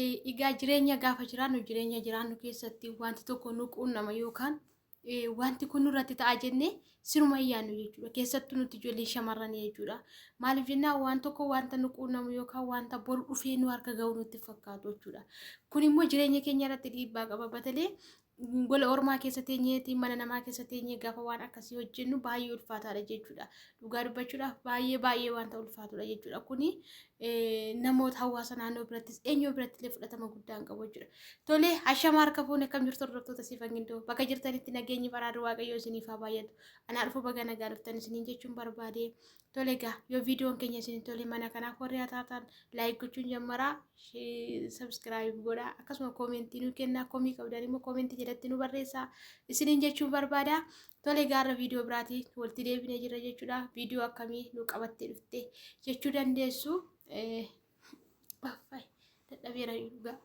Egaa jireenya gaafa jiraannu jireenya jiraannu keessatti wanti tokko nu quunnama yookaan wanti kun nurratti ta'a jennee siruma iyyaannu jechuudha. Keessattuu nuti ijoollee shamarranii jechuudha. Maaliif jennaan waan tokko wanta nu quunnamu yookaan wanta boru dhufee nu harka ga'u nutti fakkaatu jechuudha. Kun immoo jireenya keenya irratti dhiibbaa qaba. Batalee gola ormaa keessa teenyeeti mana namaa keessa teenyee gaafa waan akkasii hojjennu baay'ee ulfaataadha jechuudha. Dhugaa dubbachuudhaaf baay'ee wanta ulfaatudha jechuudha. Kuni namoota hawaasa naannoo birattis eenyoo biratti illee fudhatama guddaa hin qabu jechuudha. Tolee, ashama harka fuune akkam jirtu hordoftoota Siifangindoo bakka jirtanitti nageenyi baraaduu Waaqayyoo isiniif haa baay'atu. Anaa dhufu baga nagaa dhuftan isiniin jechuun barbaade. Tolee egaa yoo viidiyoon keenya isin tole mana kanaaf warri taatan laayik gochuun jammaraa sabskiraayib godhaa akkasuma koomentii nu kennaa koomii qabdan immoo koomentii jedhatti nu barreessaa isiniin jechuun barbaada. Tolee gaarra viidiyoo biraatii walitti deebinee jira jechuudha. Viidiyoo akkamii nu qabattee dhufte jechuu dandeessu. Dadhabeera dhugaa.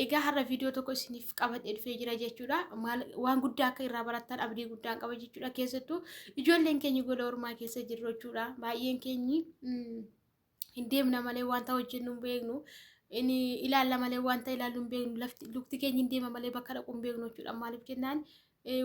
Egaa har'a viidiyoo tokko isiniif qabadhee dhufee jira jechuudha. Waan guddaa akka irraa barattan abdii guddaan qaba jechuudha. Keessattuu ijoolleen keenya gola ormaa keessa jirru jechuudha. Baay'een keenyi hin deemna malee wanta hojjennu hin beeknu. Inni ilaalla malee wanta ilaallu hin beeknu. Lukti keenya hin deema malee bakka dhaqu hin beeknu jechuudha. Maaliif jennaan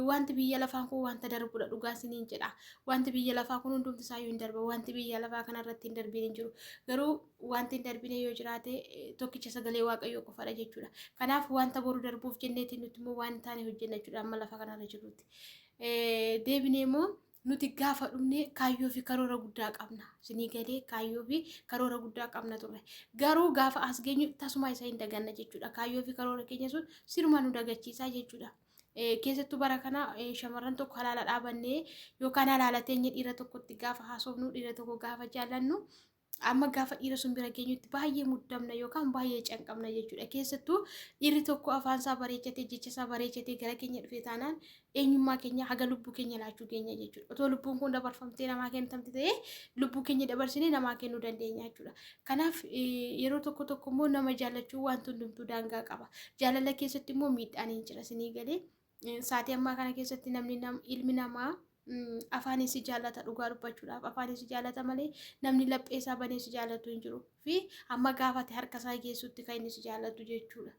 wanti biyya lafaa kun wanta darbudha dhugaa isiniin jedha. Wanti biyya lafaa kun hundumti isaayyuu hin darba. Wanti biyya lafaa kanarratti hin darbine hin jiru. Garuu wanti hin darbine yoo jiraate tokkicha sagalee Waaqayyoo qofadha jechuudha. Kanaaf wanta boru darbuuf jenneetiin nuti immoo waan taane hojjenna jechuudha amma lafa kanarra jirrutti. Deebinee immoo nuti gaafa dhumne kaayyoo fi karoora guddaa qabna. Isinii galee kaayyoo fi karoora guddaa qabna turre. Garuu gaafa as geenyu tasuma isa hin daganna jechuudha. Kaayyoo fi karoora keenya sun siruma nu dagachiisa jechuudha. Keessattuu bara kana shamarran tokko halaala dhaabannee yookaan halaala teenye dhiira tokkotti gaafa haasofnu dhiira tokko gaafa jaallannu amma gaafa dhiira sun bira geenyutti baay'ee muddamna yookaan baay'ee canqabna jechuudha. Keessattuu dhiirri tokko afaan isaa bareechatee jecha isaa bareechatee gara keenya dhufee taanaan eenyummaa keenya haga lubbuu keenya laachuu keenya jechuudha. Otoo lubbuun kun dabarfamtee namaa kennamti ta'ee lubbuu keenya dabarsinee namaa kennuu dandeenya jechuudha. Kanaaf yeroo tokko immoo nama jaallachuu wanti hundumtuu daangaa qaba. Jaalala keessatti immoo miidhaan hin jira isinii galee. Saatii ammaa kana keessatti ilmi namaa afaanis jaallata dhugaa dubbachuudhaaf afaanis jaallata malee namni laphee isaa banees jaallatu hin jiru fi amma gaafate harka isaa geessutti kan inni jaallatu jechuudha.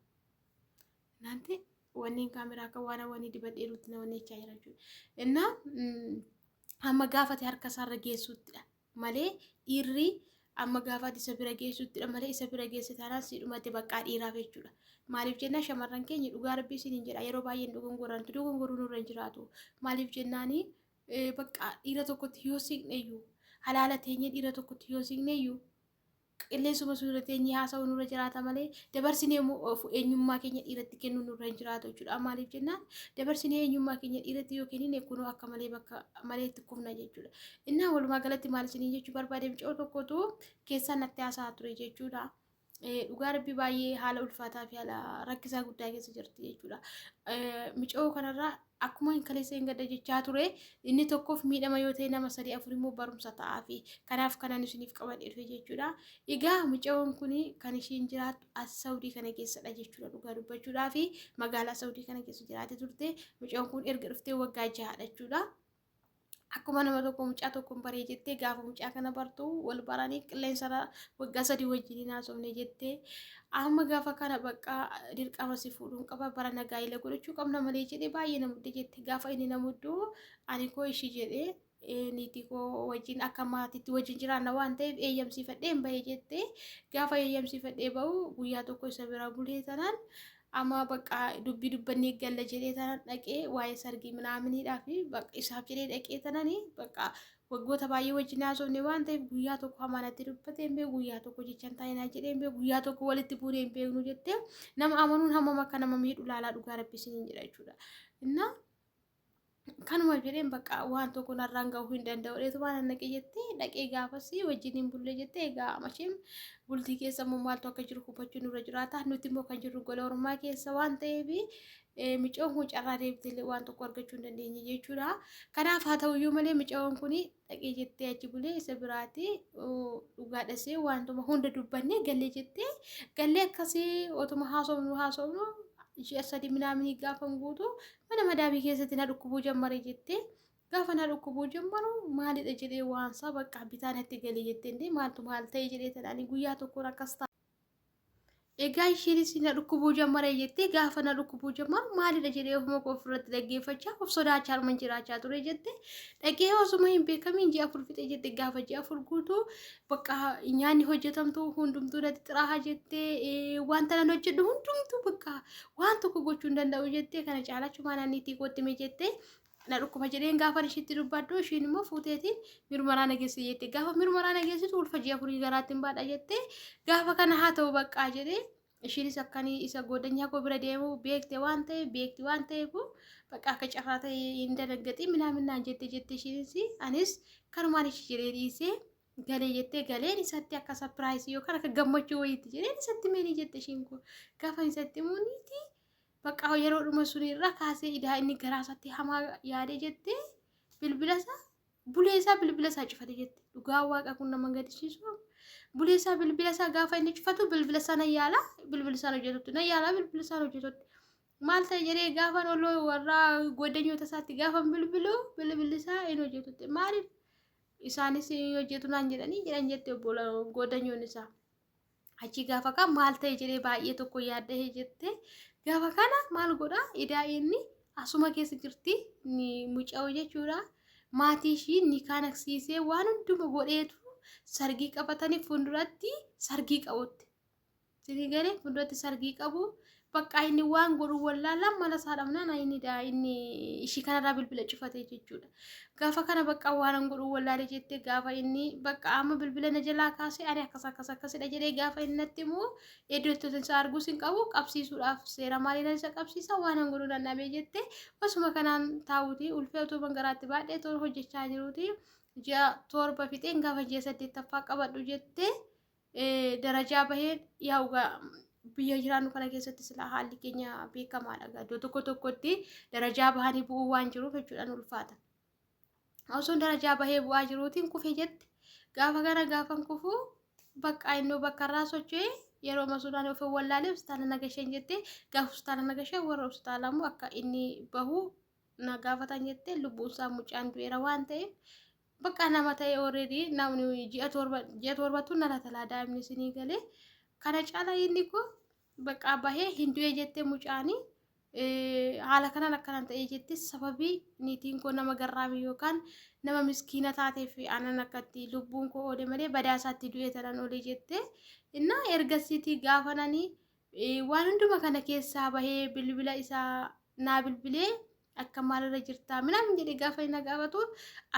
Naanti wanni kaameraa kan waan wanni dibadheerutti na wanni jechaa jira jechuudha. Innaa amma gaafate harka isaarra geessuttidha malee dhiirri amma gaafate isa bira geessuttidha malee isa bira geesse taanaan siidhumatti baqqaa dhiiraaf jechuudha. Maaliif jennaan shamarran keenya dhugaa rabbii isiniin jedha yeroo baay'een dogongoruu nurra hin jiraatu. Maaliif jennaani bakka dhiira tokkotti yoo siqneyyuu halaala teenyee dhiira tokkotti yoo siqneyyuu qilleensuma suura teenyee haasa'u nurra jiraata malee dabarsinee eenyummaa keenya dhiiratti kennuu nurra hin jiraatu jechuudha. Maaliif jennaan dabarsinee eenyummaa keenya dhiiratti yoo kennine kunoo akka malee bakka malee itti kufna jechuudha. Innaa walumaa galatti maal isiniin jechuu barbaade mucoo tokkotu keessaan natti haasa'aa ture jechuudha. Dhugaa rabbii baay'ee haala ulfaataa fi haala rakkisaa guddaa keessa jirti jechuudha. Mucoo kanarraa akkuma kaleessa hin gadda jechaa ture inni tokkoof miidhama yoo ta'e nama 3-4 immoo barumsa ta'aa fi kanaaf kanan isiniif qabadhee dhufe jechuudha. Egaa mucoon kun kan ishiin jiraattu as Saawudii kana keessadha jechuudha. Dhugaa dubbachuudhaa fi magaalaa Saawudii kana keessa jiraate turte mucoon kun erga dhuftee waggaa 6 jechuudha. Akkuma nama tokko mucaa tokkoon baree jettee gaafa mucaa kana bartu wal baranii qilleensarra waggaa 3 wajjin haasofne jettee amma gaafa kana bakka dirqama si fuudhuun qaba bara nagaa ila godhachuu qabna malee jedhee baay'ee namudde jette gaafa inni namuddu ani koo ishii jedhee niitii koo wajjin akka maatiitti wajjin jiraanna waan ta'eef eeyyamsiifadhee hin bahee jettee gaafa eeyyamsiifadhee bahu guyyaa tokko isa bira bulee tanaan amma bakka dubbii dubbannee galla jedhee tanan dhaqee waa'ee sargii minaaminidhaa fi bakka isaaf jedhee dhaqee tanani bakka waggoota baay'ee wajjin haasofne waan ta'eef guyyaa tokko hamanatti dubbatee hin beeku guyyaa tokko jechaan taa'inaa jedhee hin beeku guyyaa tokko walitti buunee hin beeknu jettee nama amanuun hammam akka nama miidhu laalaa dhugaa rabbii isiniin jedha jechuudha. Innaa kanuma jedheen bakka waan tokko narraan gahuu hin danda'u dheetu waan naqee jettee dhaqee gaafas wajjin hin bulle jettee egaa amasheen bultii keessa immoo maaltu akka jiru hubachuun nurra jiraata nuti immoo kan jirru gola ormaa keessa waan ta'eef mucoon kun carraa deebitee waan tokko argachuu hin dandeenye jechuudha. Kanaaf haa ta'uyyuu malee mucoon kun dhaqee jettee achi bulee isa biraati dhugaa dhasee wantuma hunda dubbannee gallee jettee gallee akkasii otuma haasofnu ishee 3 minaaminii gaafa guutu mana madaabii keessatti na dhukkubuu jammare jettee gaafa na dhukkubuu jammaru maalidha jedhee waansaa bakka bitaan itti galee jettee maal ta'e jedhee tanaanii guyyaa tokko akkas ta'a. egaa ishiinis na dhukkubuu jammare jettee gaafa na dhukkubuu jammaru maalidha jedhee ofuma koo ofirratti dhaggeeffachaa of sodaachaa dhuman jiraachaa ture jette dhaqee osuma hin beekamiin ji'a afur fixe jette gaafa ji'a afur guutuu bakka nyaanni hojjetamtu hundumtuu natti xiraaha jettee wanta nan hojjedhu hundumtuu bakka waan tokko gochuu hin danda'u jettee kana caalachumaa naanniitii qottime jettee na dhukkuba jedheen gaafa ishiitti dubbadhu ishiin immoo fuuteetiin mirmaraa nageessi jette gaafa mirmaraa nageessitu ulfa ji'a afurii garaatti hin baadha jettee gaafa kana haa ta'u baqqaa jedhee ishiinis akkanii isa godhanyaa koo bira deemu beekti waan ta'eef bakka akka carraa ta'e hin danaggaxii minaaminaan jette ishiinis anis kanumaan ishii jedhee dhiisee galee jettee galeen isatti akka sapiraayisii yookaan akka gammachuu wayiitti jedheen isatti meenii jette ishiin kun gaafa isatti muuniiti bakka yeroo dhuma sunirra kaasee idaa inni garaasatti hamaa yaadee jettee buleesaa bilbila isaa cufate jette dhugaa waaqa kun nama gadisiisu buleesaa bilbila isaa gaafa inni cufatu bilbila sana yaala bilbila sana hojjetutti na yaala bilbila sana hojjetutti maal ta'e jedhee gaafa olloo warraa goddanyoota isaatti gaafa bilbilli isaa hin hojjetutti maaliif isaanis hojjetu naan jedhan jette goddanyoon isaa achi gaafa kan maal ta'e jedhee baay'ee tokko yaaddee jette gaafa kana maal godha idaa inni asuma keessa jirti ni muca'u jechuudha maatii ishii ni kaan aksiisee waan hunduma godheetu sargii qabatanii fuulduratti sargii qabutti sidii galee fuulduratti sargii qabu bakka inni waan godhu wallaalaan mala saadhamnaan inni ishii kanarraa bilbila cufate jechuudha gaafa kana bakka waan godhu wallaalee jettee gaafa inni bakka amma bilbila na jalaa kaasee ani akkasidha jedhee gaafa inni natti immoo iddoo isaa arguus hin qabu qabsiisuudhaaf seera maaliidhaan isa qabsiisa waan godhu dandhabee jettee osuma kanaan taa'uuti ulfee utuu bangaraatti baadhee toora hojjechaa jiruuti ji'a torba fixeen gaafa ji'a 8ffaa qabadhu jettee darajaa bahee yaa'u biyya jiraannu kana keessatti sila haalli keenya beekamaadha iddoo tokkotti darajaa bahanii bu'uu waan jiruuf jechuudhaan ulfaata osoon darajaa bahee bu'aa jiruutiin kufee jette gaafa kana gaafan kufuu bakka innoo bakka irraa socho'ee yeroo masuudhaan of wallaalee hospitaala nagasheen jettee gaafa hospitaala nagasheen warra hospitaala immoo akka inni bahu na gaafatan jettee lubbuun isaa mucaan du'eera waan ta'eef bakka nama ta'e already namni ji'a torbatu nala talaa daa'imni isinii galee kana caalaa inni ko bakka bahee hindu'ee jettee mucaanii haala kanaan akkanaan ta'ee jettee sababii niitiin koo nama garraamii yookaan nama miskiina taateef anan akkatti lubbuun koo oole malee badaasaatti du'ee tanan oole jettee innaa ergasiitii gaafananii waan hunduma kana keessaa bahee bilbila isaa naa bilbilee akka maalirra jirtaa minaamin jedhee gaafa inni gaafatu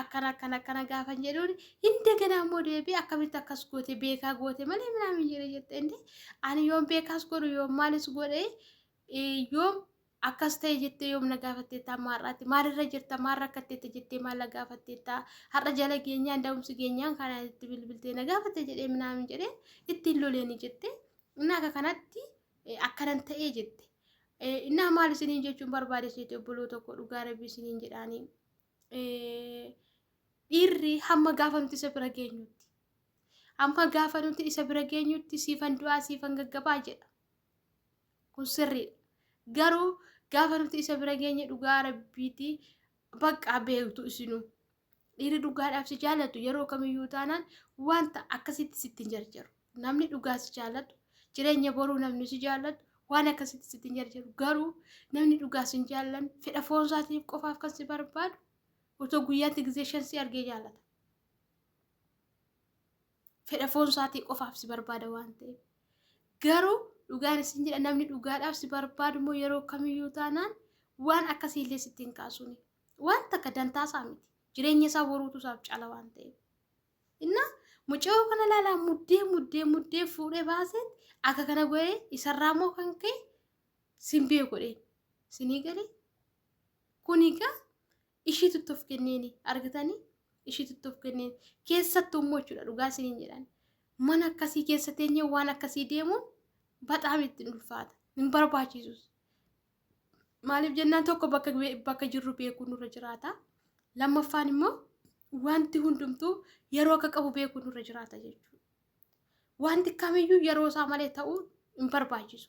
akkana gaafa jedhuun hindi ganaa immoo deebii akkamitti akkas goote beekaa goote malee minaamin jedhee jette indi ani yoom beekaas godhu yoom maalis godhe yoom akkas ta'e jettee yoom na gaafatteetta maarraatti maalirra jirta maal rakkatteetta jettee maal na gaafatteetta har'a jala geenyaan da'umsi geenyaan kanaan itti bilbiltee na gaafatte jedhee minaamin jedhee ittiin loleeni jette inni akka kanatti akkanan ta'ee jette innaa maal isiniin jechuun barbaade seete obboloo tokko dhugaa rabbii isiniin jedhaanii dhiirri hamma gaafa nuti isa bira geenyutti hamma gaafa nuti isa bira geenyutti siifan du'aa siifan gaggabaa jedha kun sirriidha garuu gaafa nuti isa bira geenye dhugaa rabbiiti bakka beektu isinu dhiirri dhugaadhaaf si jaallatu yeroo kamiyyuu taanaan wanta akkasitti sittiin jarjaru namni dhugaa si jaallatu jireenya boruu namni si jaallatu waan akkasitti sittiin jarjaru garuu namni dhugaa si jaallan fedha foon isaatiif qofaaf kan si barbaadu otoo guyyaatti gizee 5 si argee jaallata fedha foon isaatii qofaaf si barbaada waan ta'eef garuu dhugaan isin jedha namni dhugaadhaaf si barbaadu immoo yeroo kamiyyuu taanaan waan akkasiillee sittiin kaasuuni waan takka dantaasaa miti jireenya isaa boruutu isaaf cala waan ta'eef inna mucoo kana laalaa muddee fuudhee baasee akka kana godhee isarraa moo kan ka'e simbee godheen sinii galee kunigaa ishii tuttuuf kenneeni argatanii ishii tuttuuf kenneen keessattuu immoo jechuudha dhugaa isiniin jedhan mana akkasii keessa teenyee waan akkasii deemuun bataam ittiin ulfaata hin barbaachisus maaliif jennaan tokko bakka jirru beekuun nurra jiraata lammaffaan immoo wanti hundumtuu yeroo akka qabu beekuun nurra jiraata jechuudha wanti kamiyyuu yeroo isaa malee ta'uu hin barbaachisu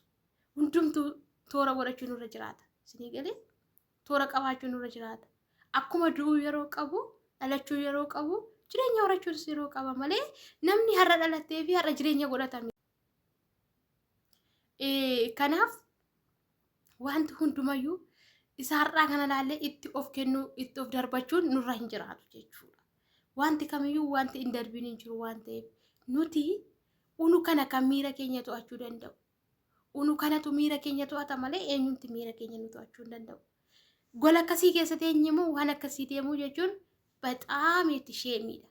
hundumtuu toora godhachuu nurra jiraata isinii galee toora qabaachuu nurra jiraata akkuma du'uu yeroo qabu dhalachuu yeroo qabu jireenya horachuus yeroo qaba malee namni har'a dhalatee fi har'a jireenya godhatame kanaaf wanti hundumayyuu isaarraa kana laalle itti of kennu itti of darbachuun nurra hin jiraatu jechuudha. Wanti kamiyyuu wanti hin darbin hin jiru waan ta'eef nuti unu kana kan miira keenya to'achuu danda'u. Unu kanatu miira keenya to'ata malee eenyutti miira keenya nu to'achuu hin danda'u. Gola akkasii keessatti eenyumoo waan akkasii deemuu jechuun baxaam itti sheemiidha.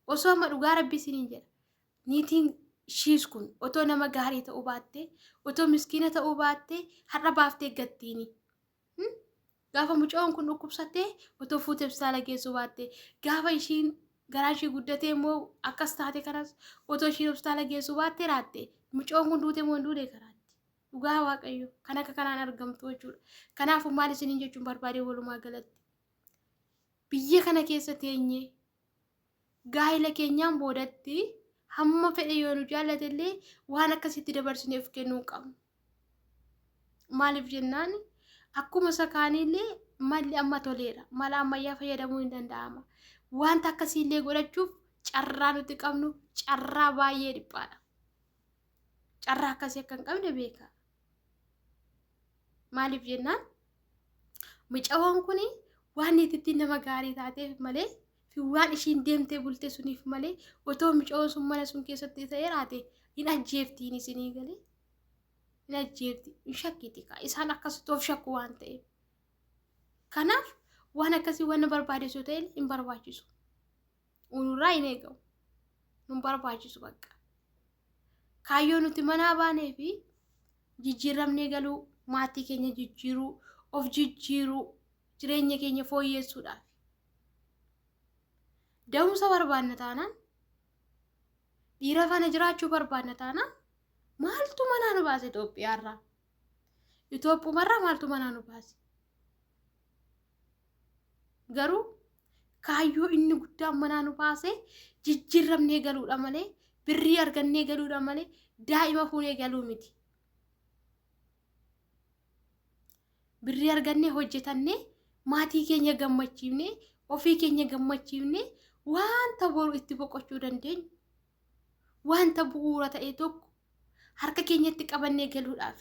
Osoo amma dhugaa rabbii isiniin jedha niitiin shiis kun otoo nama gaarii ta'uu baatte otoo miskiina ta'uu baatte har'a baaftee gattiini. Gaafa mucoon kun dhukkubsattee otoo fuutee hospitaala geessuu baatte gaafa ishiin garaa ishii guddatee immoo akkas taate kanas otoo ishiin hospitaala geessuu baatte raatte mucoon kun duute moo duute karaatti. Dhugaa waaqayyo kan akka kanaan argamtu jechuudha. Kanaafuu maal isiniin jechuun barbaade walumaa galatti biyya kana keessa teenyee gaa'ila keenyaan boodatti hamma fedhe yoo nu jaallatellee waan akkasitti dabarsineef kennuu qabnu. Maaliif jennaan akkuma sakaaniillee malli amma toleera. Mala ammayyaa fayyadamuu hin danda'ama. Wanta akkasiillee godhachuuf carraa nuti qabnu carraa baay'ee dhiphaadha. Carraa akkasii akka hin qabne beeka. Maaliif jennaan mucawwan kun waan niitittiin nama gaarii taateef malee fi waan ishiin deemtee bulte suniif malee otoo mucawwan sun mana sun keessatti ta'ee raate hin ajjeeftiin isinii galee. Hin ajjeefti hin shakkiti kaa isaan akkasitti of shakku waan ta'eef. Kanaaf waan akkasii waan barbaachisu ta'e hin barbaachisu. Unurraa hin eegamu. Nun barbaachisu bakka. Kaayyoo nuti manaa baanee fi jijjiiramnee galuu maatii keenya jijjiiruu of jijjiiruu jireenya keenya fooyyessuudhaaf. Da'umsa barbaanna taanaan dhiira faana jiraachuu barbaanna taanaan maaltu manaa nu baase Itoophiyaarraa? Itoophiumarraa maaltu manaa nu baase? Garuu kaayyoo inni guddaan manaa nu baase jijjiiramnee galuudha malee birrii argannee galuudha malee daa'ima fuunee galuu miti. Birrii argannee hojjetannee maatii keenya gammachiifnee ofii keenya gammachiifnee wanta boru itti boqochuu dandeenyu wanta bu'uura ta'e tokko harka keenyatti qabannee galuudhaaf.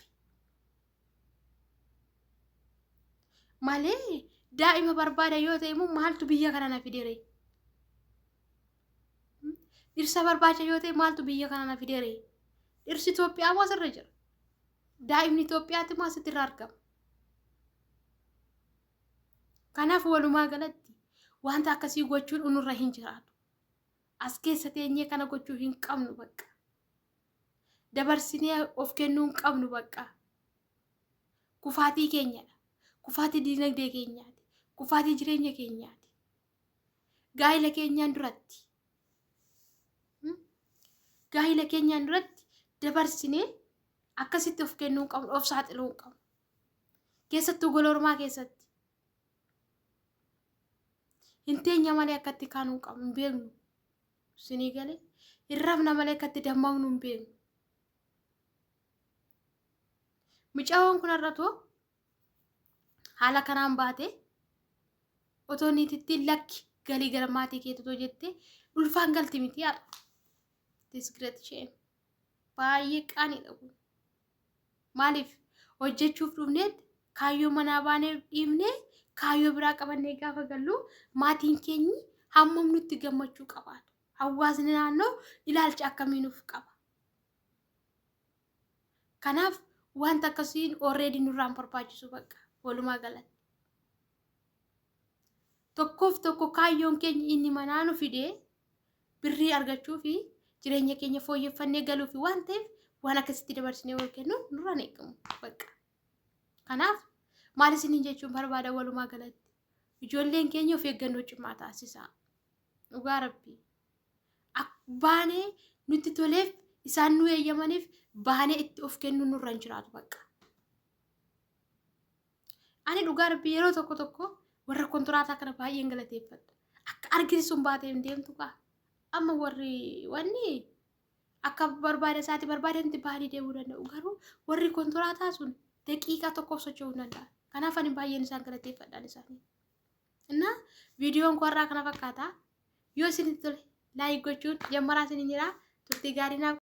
Malee daa'ima barbaada yoo ta'e immoo maaltu biyya kana na fidere? Dhirsa barbaacha yoo ta'e maaltu biyya kana na fidere? Dhirsi Itoophiyaa moo asirra jira? Daa'imni Itoophiyaatti moo asirra argama? Kanaaf walumaa galatti wanta akkasii gochuun unurra hin jiraatu. As keessa teenyee kana gochuu hin qabnu bakka. Dabarsinee of kennuu hin qabnu bakka. Kufaatii keenyadha. Kufaatii dinagdee keenyaati. Kufaatii jireenya keenyaati. Gaa'ila keenyaan duratti. Gaa'ila keenyaan duratti dabarsinee akkasitti of kennuu hin qabnu, of saaxiluu hin qabnu. Keessattuu gola ormaa keessatti. Hin teenya malee akkatti kaanuu hin qabnu hin beeknu. Isinii galee hin rafna malee akkatti dammaqnu hin beeknu. Mucawwan kun har'atoo haala kanaan baate otoo niitittiin lakki galii gara maatii keetotoo jettee ulfaan galti miti har'a. Disgreet isheen baay'ee qaaniidha kun. Maaliif hojjechuuf dhufneet kaayyoo manaa baanee dhiibnee kaayyoo biraa qabannee gaafa gallu maatiin keenyi hammam nutti gammachuu qabaatu. Hawaasni naannoo ilaalcha akkamii nuuf qaba. Kanaaf wanta akkasiin already nurraan barbaachisu bakka walumaa galatti. Tokkoof tokko kaayyoon keenya inni manaa nu fidee birrii argachuu fi jireenya keenya fooyyeffannee galuu fi waan ta'eef waan akkasitti dabarsinee wal kennu nurraan eegamu bakka. Kanaaf maal isiniin jechuun barbaada walumaa galatti. Ijoolleen keenya of eeggannoo cimaa taasisaa. Dhugaa rabbii. Baanee nutti toleef isaan nu eeyyamaniif baanee itti of kennu nurra hin jiraatu bakka. Ani dhugaa rabbii yeroo tokko warra kontiraataa kana baay'een galateeffadha. Akka argisiisuun baatee hin deemtu kaa. Amma warri wanni akka barbaada isaati barbaadanti baadii deemuu danda'u. Garuu warri kontiraataa sun daqiiqaa tokkoof socho'uu hin danda'an. Kanaaf ani baay'een isaan galateeffadhaan isaanii. Innaa viidiyoon warraa kana fakkaata. Yoo isinitti tole laayik gochuun jammaraa isiniin jira. Turtii gaarii naaf